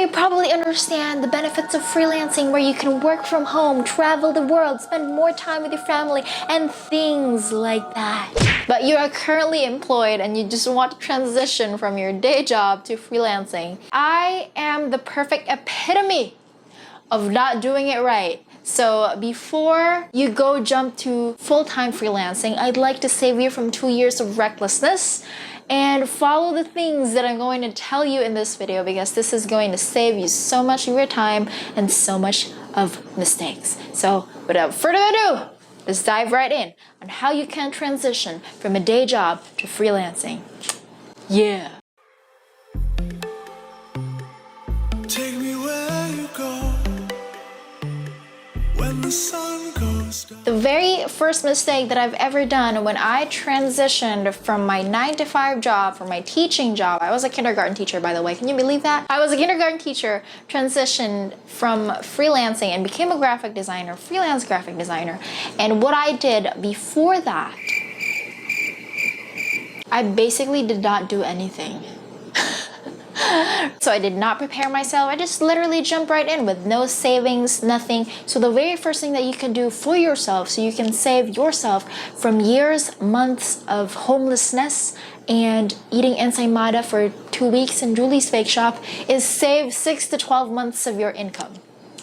you probably understand the benefits of freelancing, where you can work from home, travel the world, spend more time with your family, and things like that. But you are currently employed and you just want to transition from your day job to freelancing. I am the perfect epitome of not doing it right. So before you go jump to full-time freelancing, I'd like to save you from 2 years of recklessness and follow the things that I'm going to tell you in this video, because this is going to save you so much of your time and so much of mistakes. So without further ado, let's dive right in on how you can transition from a day job to freelancing. Yeah. Take me where you go when the sun goes down. The very first mistake that I've ever done when I transitioned from my 9-to-5 job, from my teaching job — I was a kindergarten teacher, by the way, can you believe that? I was a kindergarten teacher, transitioned from freelancing and became a graphic designer, freelance graphic designer. And what I did before that, I basically did not do anything. So I did not prepare myself. I just literally jumped right in with no savings, nothing. So the very first thing that you can do for yourself, so you can save yourself from years, months of homelessness and eating ensaymada for 2 weeks in Julie's Fake Shop, is save 6 to 12 months of your income.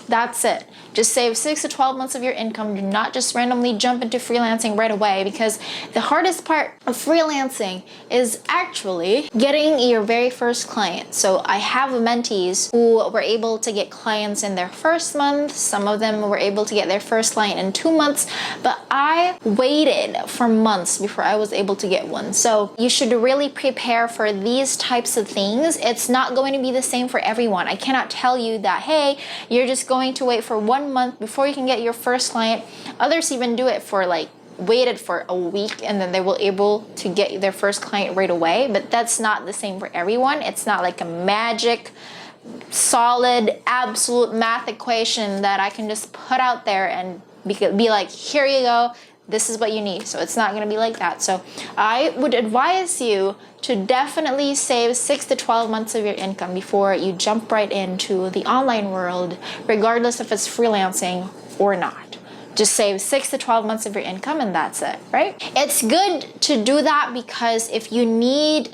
That's it. Just save 6 to 12 months of your income. Do not just randomly jump into freelancing right away, because the hardest part of freelancing is actually getting your very first client. So I have mentees who were able to get clients in their first month. Some of them were able to get their first client in 2 months, but I waited for months before I was able to get one. So you should really prepare for these types of things. It's not going to be the same for everyone. I cannot tell you that, hey, you're just going to wait for 1 month before you can get your first client. Others even do it for waited for a week and then they were able to get their first client right away. But that's not the same for everyone. It's not like a magic, solid, absolute math equation that I can just put out there and be like, here you go, this is what you need. So it's not going to be like that. So I would advise you to definitely save 6 to 12 months of your income before you jump right into the online world, regardless if it's freelancing or not. Just save 6 to 12 months of your income and that's it, right? It's good to do that because if you need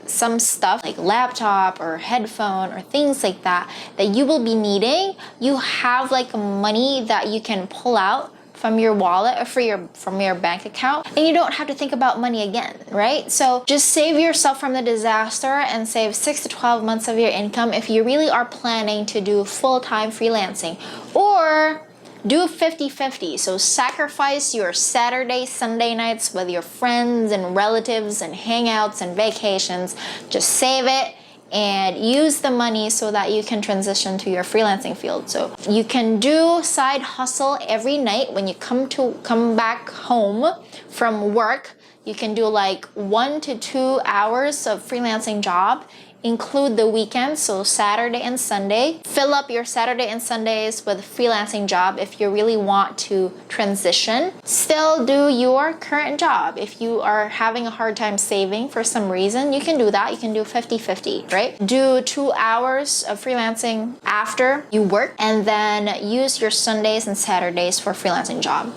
some stuff like laptop or headphone or things like that you will be needing, you have money that you can pull out from your wallet or from your bank account, and you don't have to think about money again, right? So just save yourself from the disaster and save 6 to 12 months of your income if you really are planning to do full-time freelancing, or do 50-50. So sacrifice your Saturday, Sunday nights with your friends and relatives and hangouts and vacations. Just save it and use the money so that you can transition to your freelancing field. So you can do side hustle every night when you come back home from work. You can do 1 to 2 hours of freelancing job. Include the weekends, so Saturday and Sunday. Fill up your Saturday and Sundays with a freelancing job if you really want to transition. Still do your current job. If you are having a hard time saving for some reason, you can do that. You can do 50-50, right? Do 2 hours of freelancing after you work, and then use your Sundays and Saturdays for freelancing job.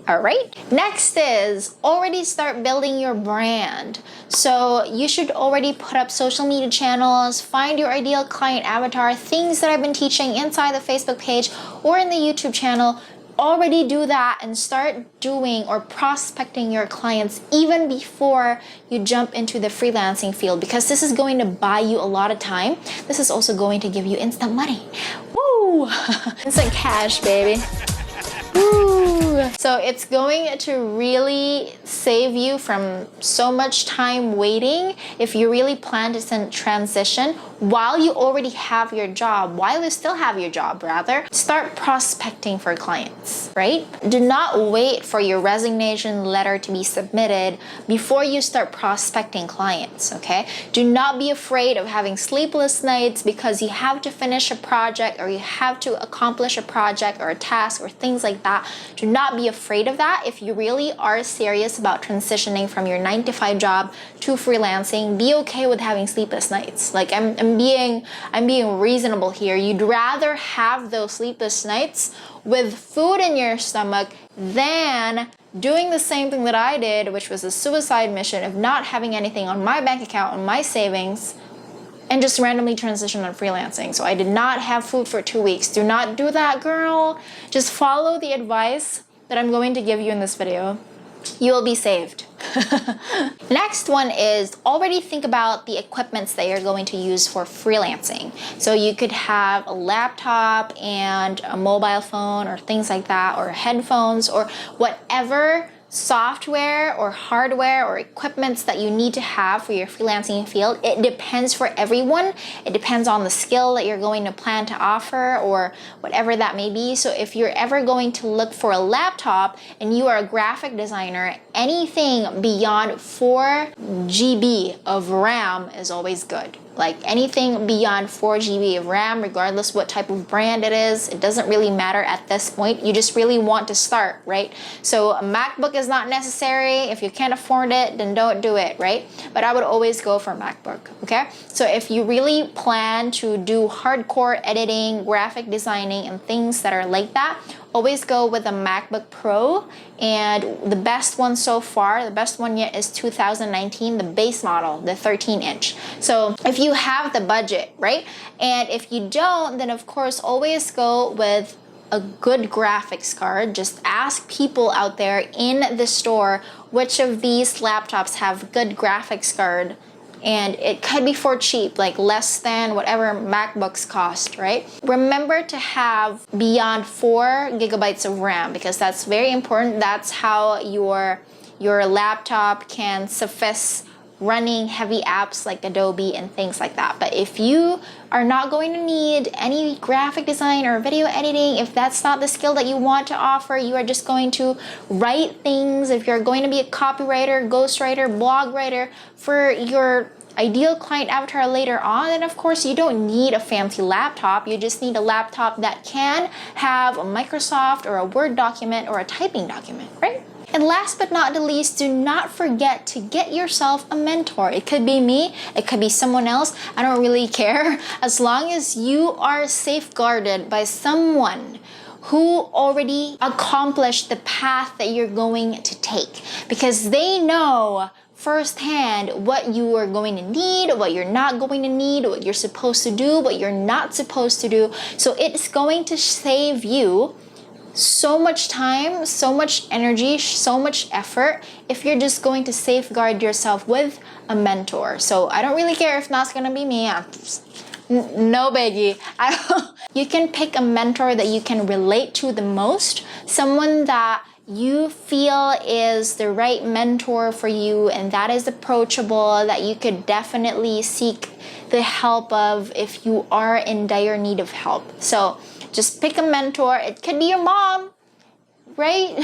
All right, next is already start building your brand. So you should already put up social media channels, find your ideal client avatar, things that I've been teaching inside the Facebook page or in the YouTube channel. Already do that and start doing or prospecting your clients even before you jump into the freelancing field, because this is going to buy you a lot of time. This is also going to give you instant money. Woo! Instant cash, baby. Woo! So it's going to really save you from so much time waiting if you really plan to transition while you already have your job, while you still have your job rather. Start prospecting for clients, right? Do not wait for your resignation letter to be submitted before you start prospecting clients, okay? Do not be afraid of having sleepless nights because you have to finish a project or you have to accomplish a project or a task or things like that. Do not be afraid of that. If you really are serious about transitioning from your 9-to-5 job to freelancing, be okay with having sleepless nights. Like I'm I'm being reasonable here. You'd rather have those sleepless nights with food in your stomach than doing the same thing that I did, which was a suicide mission of not having anything on my bank account, on my savings, and just randomly transition on freelancing. So I did not have food for 2 weeks. Do not do that, girl. Just follow the advice that I'm going to give you in this video. You will be saved. Next one is already think about the equipments that you're going to use for freelancing. So you could have a laptop and a mobile phone or things like that, or headphones, or whatever software or hardware or equipments that you need to have for your freelancing field. It depends for everyone. It depends on the skill that you're going to plan to offer or whatever that may be. So if you're ever going to look for a laptop and you are a graphic designer, anything beyond 4 GB of RAM is always good. Like anything beyond 4 GB of RAM, regardless what type of brand it is, it doesn't really matter at this point. You just really want to start, right? So a MacBook is not necessary. If you can't afford it, then don't do it, right? But I would always go for MacBook, okay? So if you really plan to do hardcore editing, graphic designing, and things that are like that, always go with a MacBook Pro. And the best one so far, the best one yet is 2019, the base model, the 13-inch. So if you have the budget, right? And if you don't, then of course always go with a good graphics card. Just ask people out there in the store which of these laptops have good graphics card, and it could be for cheap, like less than whatever MacBooks cost, right? Remember to have beyond 4 gigabytes of RAM, because that's very important. That's how your laptop can suffice running heavy apps like Adobe and things like that. But if you are not going to need any graphic design or video editing, if that's not the skill that you want to offer, you are just going to write things, if you're going to be a copywriter, ghostwriter, blog writer for your ideal client avatar later on, then of course you don't need a fancy laptop. You just need a laptop that can have a Microsoft or a Word document or a typing document, right? And last but not the least, do not forget to get yourself a mentor. It could be me, it could be someone else. I don't really care. As long as you are safeguarded by someone who already accomplished the path that you're going to take, because they know firsthand what you are going to need, what you're not going to need, what you're supposed to do, what you're not supposed to do. So it's going to save you so much time, so much energy, so much effort if you're just going to safeguard yourself with a mentor. So I don't really care if that's gonna be me. No biggie. You can pick a mentor that you can relate to the most, someone that you feel is the right mentor for you and that is approachable, that you could definitely seek the help of if you are in dire need of help. So just pick a mentor. It could be your mom, right?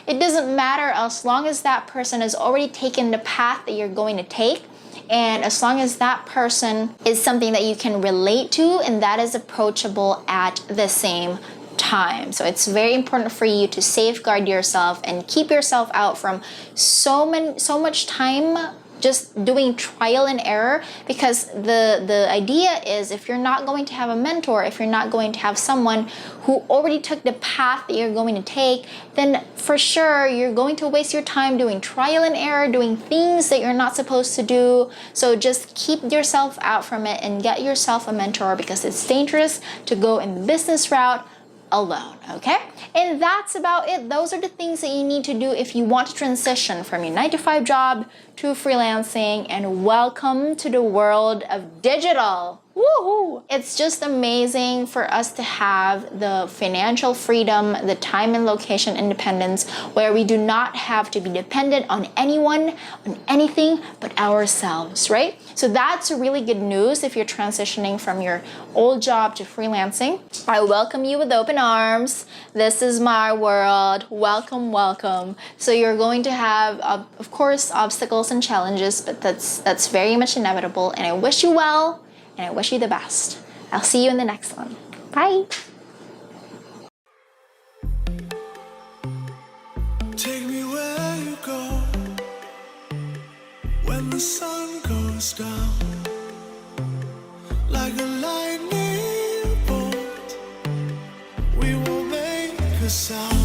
It doesn't matter as long as that person has already taken the path that you're going to take, and as long as that person is something that you can relate to and that is approachable at the same time. So it's very important for you to safeguard yourself and keep yourself out from so much time just doing trial and error, because the idea is if you're not going to have a mentor, if you're not going to have someone who already took the path that you're going to take, then for sure you're going to waste your time doing trial and error, doing things that you're not supposed to do. So just keep yourself out from it and get yourself a mentor, because it's dangerous to go in the business route alone, okay? And that's about it. Those are the things that you need to do if you want to transition from your 9-to-5 job to freelancing, and welcome to the world of digital. Woohoo! It's just amazing for us to have the financial freedom, the time and location independence, where we do not have to be dependent on anyone, on anything but ourselves, right? So that's really good news if you're transitioning from your old job to freelancing. I welcome you with open arms. This is my world. Welcome, welcome. So you're going to have, of course, obstacles and challenges, but that's very much inevitable. And I wish you well, and I wish you the best. I'll see you in the next one. Bye. Take me where you go when the sun goes down. Like the sound